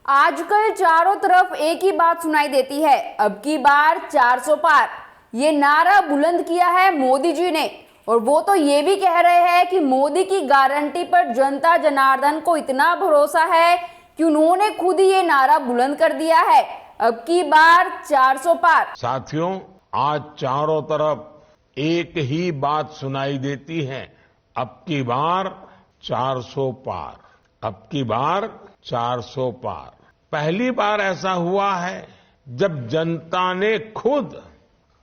आजकल चारों तरफ एक ही बात सुनाई देती है, अब की बार 400 पार। ये नारा बुलंद किया है मोदी जी ने, और वो तो ये भी कह रहे हैं कि मोदी की गारंटी पर जनता जनार्दन को इतना भरोसा है कि उन्होंने खुद ही ये नारा बुलंद कर दिया है, अब की बार 400 पार। साथियों, आज चारों तरफ एक ही बात सुनाई देती है, अब की बार 400 पार, अब की बार 400 पार। पहली बार ऐसा हुआ है जब जनता ने खुद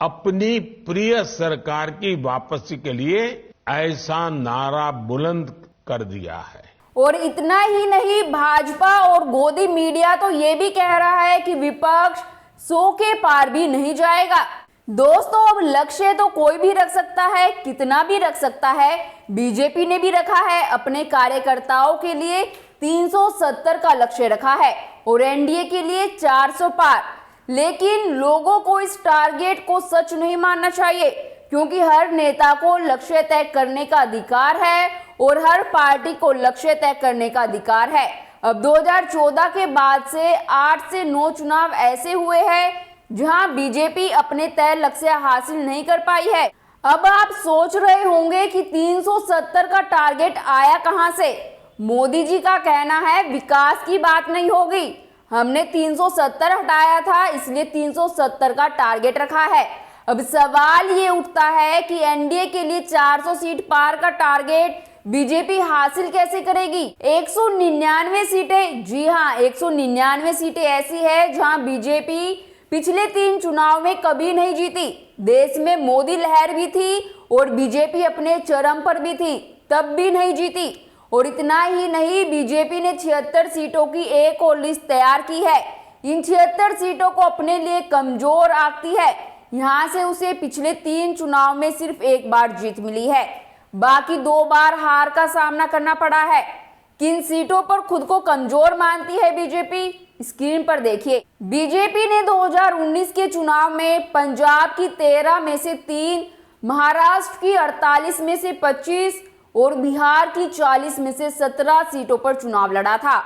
अपनी प्रिय सरकार की वापसी के लिए ऐसा नारा बुलंद कर दिया है। और इतना ही नहीं, भाजपा और गोदी मीडिया तो ये भी कह रहा है कि विपक्ष 100 के पार भी नहीं जाएगा। दोस्तों, अब लक्ष्य तो कोई भी रख सकता है, कितना भी रख सकता है। बीजेपी ने भी रखा है, अपने कार्यकर्ताओं के लिए 370 का लक्ष्य रखा है और एनडीए के लिए 400 पार। लेकिन लोगों को इस टारगेट को सच नहीं मानना चाहिए, क्योंकि हर नेता को लक्ष्य तय करने का अधिकार है और हर पार्टी को लक्ष्य तय करने का अधिकार है। अब 2014 के बाद से 8 से 9 चुनाव ऐसे हुए हैं जहां बीजेपी अपने तय लक्ष्य हासिल नहीं कर पाई है। अब आप सोच रहे होंगे कि 370 का टारगेट आया कहां से। मोदी जी का कहना है विकास की बात नहीं होगी, हमने 370 हटाया था इसलिए 370 का टारगेट रखा है। अब सवाल ये उठता है कि एनडीए के लिए 400 सीट पार का टारगेट बीजेपी हासिल कैसे करेगी। 199 सीटें, जी हाँ, 199 सीटें ऐसी है जहां बीजेपी पिछले 3 चुनाव में कभी नहीं जीती। देश में मोदी लहर भी थी और बीजेपी अपने चरम पर भी थी, तब भी नहीं जीती। और इतना ही नहीं, बीजेपी ने 76 सीटों की एक और लिस्ट तैयार की है। इन 76 सीटों को अपने लिए कमजोर आंकती है। यहां से उसे पिछले 3 चुनाव में सिर्फ एक बार जीत मिली है, बाकी 2 बार हार का सामना करना पड़ा है। किन सीटों पर खुद को कमजोर मानती है बीजेपी, स्क्रीन पर देखिए। बीजेपी ने 2019 के चुनाव में पंजाब की 13 में से 3, महाराष्ट्र की 48 में से 25 और बिहार की 40 में से 17 सीटों पर चुनाव लड़ा था।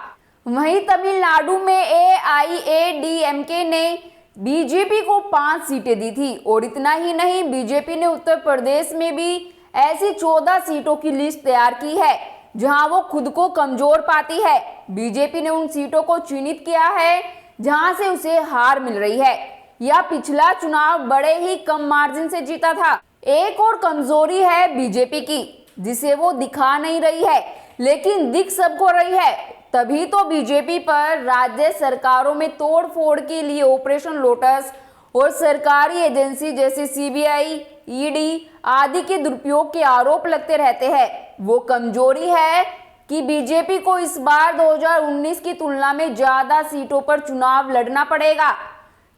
वहीं तमिलनाडु में एआईएडीएमके ने बीजेपी को 5 सीटें दी थी। और इतना ही नहीं, बीजेपी ने उत्तर प्रदेश में भी ऐसी 14 सीटों की लिस्ट तैयार की है जहां वो खुद को कमजोर पाती है। बीजेपी ने उन सीटों को चिन्हित किया है जहां से उसे हार मिल रही है या पिछला चुनाव बड़े ही कम मार्जिन से जीता था। एक और कमजोरी है बीजेपी की जिसे वो दिखा नहीं रही है, लेकिन दिख सबको रही है। तभी तो बीजेपी पर राज्य सरकारों में तोड़फोड़ के लिए ऑपरेशन लोटस और सरकारी एजेंसी जैसे सीबीआई, ईडी आदि के दुरुपयोग के आरोप लगते रहते हैं। वो कमजोरी है कि बीजेपी को इस बार 2019 की तुलना में ज्यादा सीटों पर चुनाव लड़ना पड़ेगा,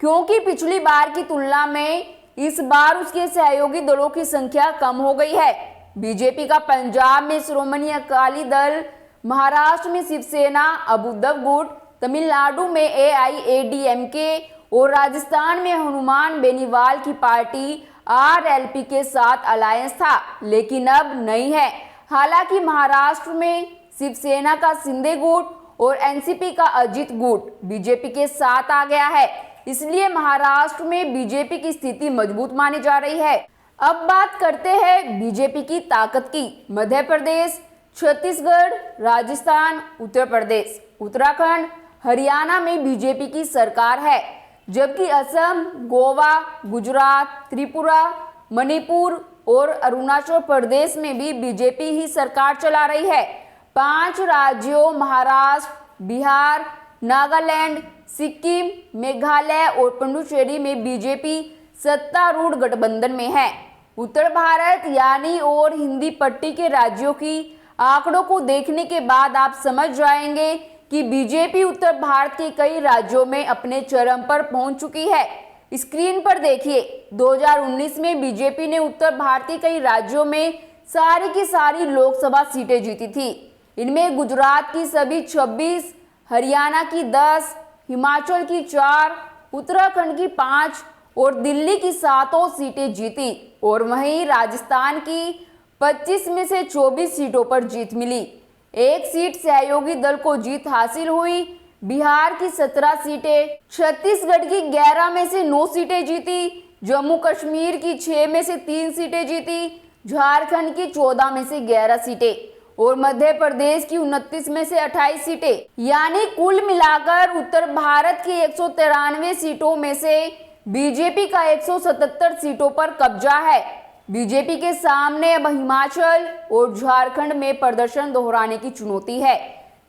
क्योंकि पिछली बार की तुलना में इस बार उसके सहयोगी दलों की संख्या कम हो गई है। बीजेपी का पंजाब में श्रोमणी अकाली दल, महाराष्ट्र में शिवसेना, अबुदब गुट, तमिलनाडु में एआईएडीएमके और राजस्थान में हनुमान बेनीवाल की पार्टी आरएलपी के साथ अलायंस था, लेकिन अब नहीं है। हालांकि महाराष्ट्र में शिवसेना का शिंदे गुट और एनसीपी का अजित गुट बीजेपी के साथ आ गया है, इसलिए महाराष्ट्र में बीजेपी की स्थिति मजबूत मानी जा रही है। अब बात करते हैं बीजेपी की ताकत की। मध्य प्रदेश, छत्तीसगढ़, राजस्थान, उत्तर प्रदेश, उत्तराखंड, हरियाणा में बीजेपी की सरकार है, जबकि असम, गोवा, गुजरात, त्रिपुरा, मणिपुर और अरुणाचल प्रदेश में भी बीजेपी ही सरकार चला रही है। 5 राज्यों महाराष्ट्र, बिहार, नागालैंड, सिक्किम, मेघालय और पुडुचेरी में बीजेपी सत्तारूढ़ गठबंधन में है। उत्तर भारत यानी और हिंदी पट्टी के राज्यों की आंकड़ों को देखने के बाद आप समझ जाएंगे कि बीजेपी उत्तर भारत के कई राज्यों में अपने चरम पर पहुंच चुकी है। स्क्रीन पर देखिए, 2019 में बीजेपी ने उत्तर भारत के कई राज्यों में सारी की सारी लोकसभा सीटें जीती थी। इनमें गुजरात की सभी 26, हरियाणा की 10, हिमाचल की 4, उत्तराखंड की 5 और दिल्ली की 7 सीटें जीती। और वहीं राजस्थान की 25 में से 24 सीटों पर जीत मिली। 1 सीट सहयोगी दल को जीत हासिल हुई। बिहार की 17 सीटें, छत्तीसगढ़ की 11 में से 9 सीटें जीती, जम्मू कश्मीर की 6 में से 3 सीटें जीती, झारखंड की 14 में से 11 सीटें और मध्य प्रदेश की 29 में से 28 सीटें। यानी कुल मिलाकर उत्तर भारत की 193 सीटों में से बीजेपी का 177 सीटों पर कब्जा है। बीजेपी के सामने अब हिमाचल और झारखंड में प्रदर्शन दोहराने की चुनौती है,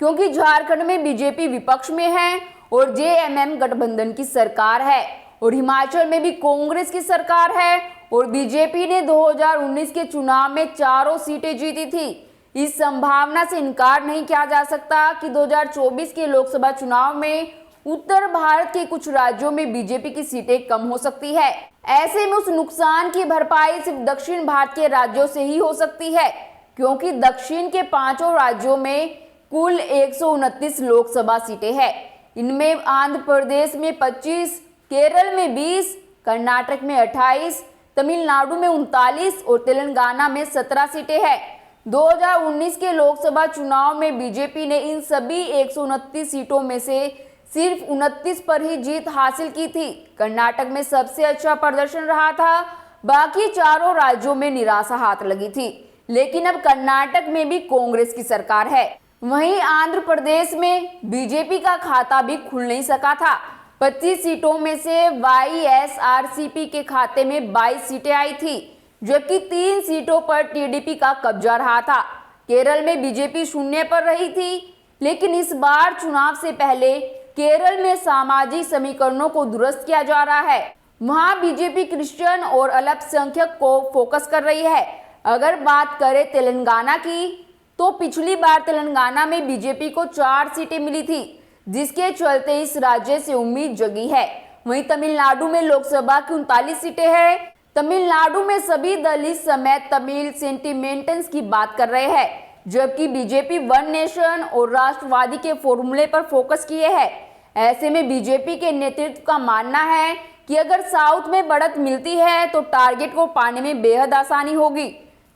क्योंकि झारखंड में बीजेपी विपक्ष में है और जेएमएम गठबंधन की सरकार है और हिमाचल में भी कांग्रेस की सरकार है और बीजेपी ने 2019 के चुनाव में चारों सीटें जीती थी। इस संभावना से इनकार नहीं किया जा सकता कि 2024 के लोकसभा चुनाव में उत्तर भारत के कुछ राज्यों में बीजेपी की सीटें कम हो सकती है। ऐसे में उस नुकसान की भरपाई सिर्फ दक्षिण भारत के राज्यों से ही हो सकती है, क्योंकि दक्षिण के 5 राज्यों में कुल 129 लोकसभा सीटें हैं। इनमें आंध्र प्रदेश में 25, केरल में 20, कर्नाटक में 28, तमिलनाडु में 39 और तेलंगाना में 17 सीटें हैं। 2019 के लोकसभा चुनाव में बीजेपी ने इन सभी 129 सीटों में से सिर्फ 29 पर ही जीत हासिल की थी। कर्नाटक में सबसे अच्छा प्रदर्शन रहा था, बाकी चारों राज्यों में निराशा हाथ लगी थी। लेकिन अब कर्नाटक में भी कांग्रेस की सरकार है। वहीं आंध्र प्रदेश में बीजेपी का खाता भी खुल नहीं सका था। 25 सीटों में से वाईएसआरसीपी के खाते में 22 सीटें आई थी, जबकि 3 सीटों पर टीडीपी का कब्जा रहा था। केरल में बीजेपी शून्य पर रही थी, लेकिन इस बार चुनाव से पहले केरल में सामाजिक समीकरणों को दुरुस्त किया जा रहा है। वहां बीजेपी क्रिश्चियन और अल्पसंख्यक को फोकस कर रही है। अगर बात करें तेलंगाना की, तो पिछली बार तेलंगाना में बीजेपी को 4 सीटें मिली थी, जिसके चलते इस राज्य से उम्मीद जगी है। वहीं तमिलनाडु में लोकसभा की 39 सीटें हैं। तमिलनाडु में सभी दल इस समय तमिल सेंटिमेंट्स की बात कर रहे हैं, जबकि बीजेपी वन नेशन और राष्ट्रवादी के फॉर्मूले पर फोकस किए है। ऐसे में बीजेपी के नेतृत्व का मानना है कि अगर साउथ में बढ़त मिलती है तो टारगेट को पाने में बेहद आसानी होगी,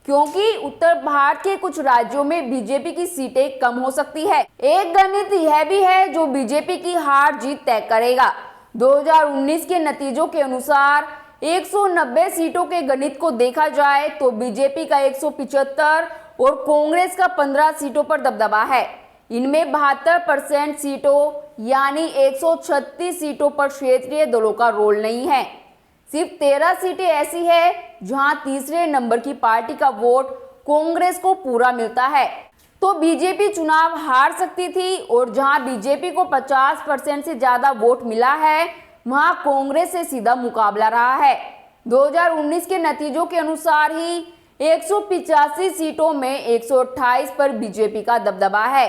क्योंकि उत्तर भारत के कुछ राज्यों में बीजेपी की सीटें कम हो सकती है। एक गणित यह भी है जो बीजेपी की हार जीत तय करेगा। 2019 के नतीजों के अनुसार 190 सीटों के गणित को देखा जाए तो बीजेपी का 175 और कांग्रेस का 15 सीटों पर दबदबा है। इनमें 72% सीटों यानी 136 सीटों पर क्षेत्रीय दलों का रोल नहीं है। सिर्फ 13 सीटें ऐसी है जहां तीसरे नंबर की पार्टी का वोट कांग्रेस को पूरा मिलता है। तो बीजेपी चुनाव हार सकती थी और जहां बीजेपी को 50% से ज्यादा वोट मिला है, वहां कांग्रेस से सीधा मुकाबला रहा है। 2019 के नतीजों के अनुसार ही 185 सीटों में 128 पर बीजेपी का दबदबा है।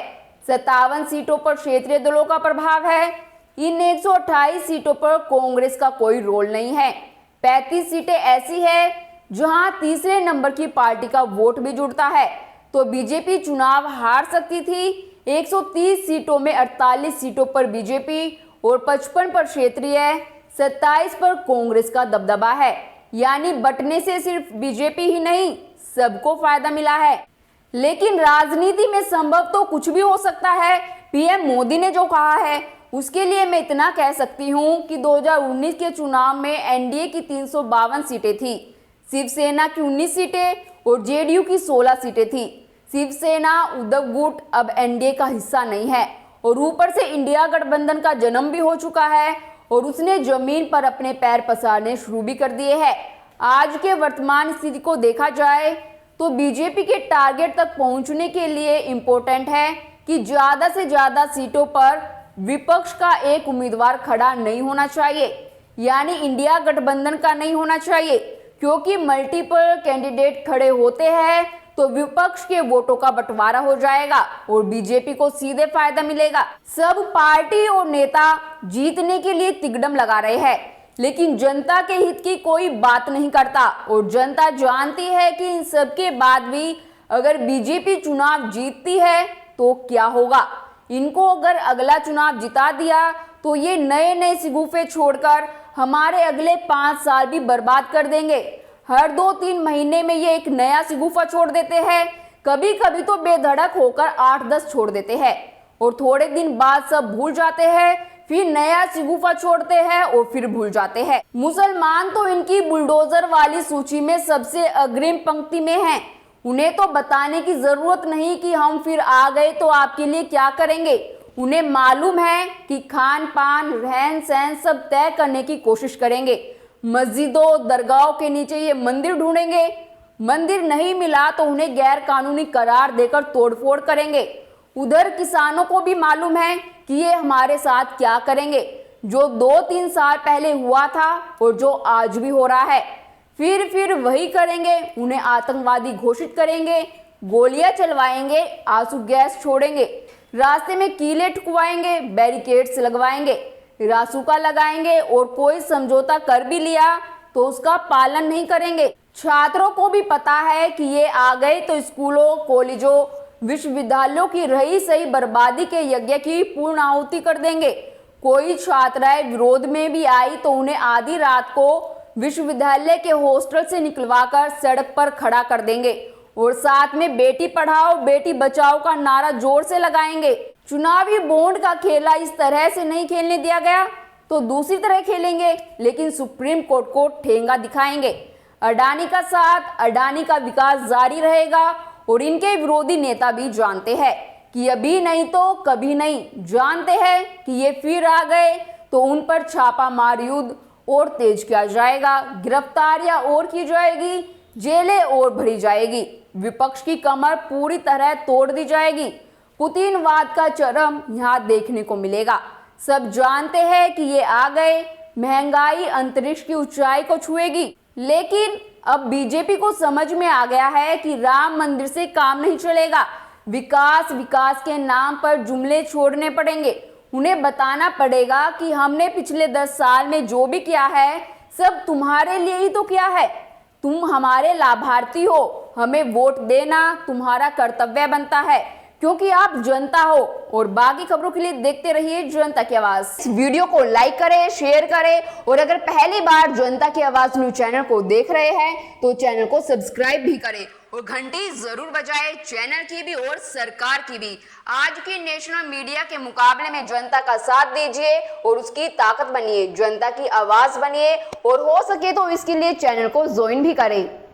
57 सीटों पर क्षेत्रीय दलों का प्रभाव है। इन 128 सीटों पर कांग्रेस का कोई रोल नहीं है। 35 सीटें ऐसी है जहां तीसरे नंबर की पार्टी का वोट भी जुड़ता है। तो बीजेपी चुनाव हार सकती थी। 130 सीटों में 48 सीटों पर बीजेपी और 55 पर क्षेत्रीय, 27 पर कांग्रेस का दबदबा है। यानी बंटने से सिर्फ बीजेपी ही नहीं, सबको फायदा मिला है। लेकिन राजनीति में संभव तो कुछ भी हो सकता है। पीएम मोदी ने जो कहा है उसके लिए मैं इतना कह सकती हूं कि 2019 के चुनाव में एनडीए की 352 सीटें थी, शिवसेना की 19 सीटें और जेडीयू की 16 सीटें थी। शिवसेना उद्धव गुट अब एनडीए का हिस्सा नहीं है और ऊपर से इंडिया गठबंधन का जन्म भी हो चुका है और उसने जमीन पर अपने पैर पसारने शुरू भी कर दिए हैं। आज के वर्तमान स्थिति को देखा जाए तो बीजेपी के टारगेट तक पहुंचने के लिए इम्पोर्टेंट है कि ज्यादा से ज्यादा सीटों पर विपक्ष का एक उम्मीदवार खड़ा नहीं होना चाहिए, यानी इंडिया गठबंधन का नहीं होना चाहिए, क्योंकि मल्टीपल कैंडिडेट खड़े होते हैं तो विपक्ष के वोटों का बंटवारा हो जाएगा और बीजेपी को सीधे फायदा मिलेगा। सब पार्टी और नेता जीतने के लिए तिकड़म लगा रहे हैं, लेकिन जनता के हित की कोई बात नहीं करता और जनता जानती है कि इन सब के बाद भी अगर बीजेपी चुनाव जीतती है तो क्या होगा। इनको अगर अगला चुनाव जिता दिया तो ये नए नए शिगुफे छोड़कर हमारे अगले 5 साल भी बर्बाद कर देंगे। हर 2-3 महीने में ये एक नया शिगुफा छोड़ देते हैं, कभी कभी तो बेधड़क होकर 8-10 छोड़ देते हैं और थोड़े दिन बाद सब भूल जाते हैं, फिर नया शिगुफा छोड़ते हैं और फिर भूल जाते हैं। मुसलमान तो इनकी बुलडोजर वाली सूची में सबसे अग्रिम पंक्ति में हैं। उन्हें तो बताने की जरूरत नहीं कि हम फिर आ गए तो आपके लिए क्या करेंगे। उन्हें मालूम है कि खान पान रहन सहन सब तय करने की कोशिश करेंगे। मस्जिदों दरगाहों के नीचे ये मंदिर ढूंढेंगे। मंदिर नहीं मिला तो उन्हें गैर कानूनी करार देकर तोड़फोड़ करेंगे। उधर किसानों को भी मालूम है कि ये हमारे साथ क्या करेंगे, जो 2-3 साल पहले हुआ था और जो आज भी हो रहा है। फिर वही करेंगे। उन्हें आतंकवादी घोषित करेंगे, गोलियां चलवाएंगे, आंसू गैस छोड़ेंगे, रास्ते में कीले ठुकवाएंगे, बैरिकेड्स लगवाएंगे, रासुका लगाएंगे और कोई समझौता कर भी लिया तो उसका पालन नहीं करेंगे। छात्रों को भी पता है कि ये आ गए तो स्कूलों कॉलेजों विश्वविद्यालयों की रही सही बर्बादी के यज्ञ की पूर्ण आहुति कर देंगे। कोई छात्राएं विरोध में भी आई तो उन्हें आधी रात को विश्वविद्यालय के हॉस्टल से निकलवाकर सड़क पर खड़ा कर देंगे और साथ में बेटी पढ़ाओ बेटी बचाओ का नारा जोर से लगाएंगे। चुनावी बॉन्ड का खेला इस तरह से नहीं खेलने दिया गया तो दूसरी तरह खेलेंगे, लेकिन सुप्रीम कोर्ट को ठेंगा दिखाएंगे। अडानी का साथ, अडानी का विकास जारी रहेगा और इनके विरोधी नेता भी जानते हैं कि अभी नहीं तो कभी नहीं। जानते हैं कि ये फिर आ गए तो उन पर छापा मार युद्ध और तेज किया जाएगा, गिरफ्तारियां और की जाएगी, जेलें और भरी जाएगी, विपक्ष की कमर पूरी तरह तोड़ दी जाएगी। पुतिनवाद का चरम यहाँ देखने को मिलेगा। सब जानते हैं कि ये आ गए, महंगाई अंतरिक्ष की ऊंचाई को छुएगी। लेकिन अब बीजेपी को समझ में आ गया है कि राम मंदिर से काम नहीं चलेगा। विकास के नाम पर जुमले छोड़ने पड़ेंगे। उन्हें बताना पड़ेगा कि हमने पिछले 10 साल में जो भी किया है सब तुम्हारे लिए ही तो किया है। तुम हमारे लाभार्थी हो, हमें वोट देना तुम्हारा कर्तव्य बनता है क्योंकि आप जनता हो। और बाकी खबरों के लिए देखते रहिए जनता की आवाज। इस वीडियो को लाइक करें, शेयर करें और अगर पहली बार जनता की आवाज न्यूज चैनल को देख रहे हैं तो चैनल को सब्सक्राइब भी करें और घंटी जरूर बजाएं, चैनल की भी और सरकार की भी। आज की नेशनल मीडिया के मुकाबले में जनता का साथ दीजिए और उसकी ताकत बनिए, जनता की आवाज बनिए और हो सके तो इसके लिए चैनल को ज्वाइन भी करें।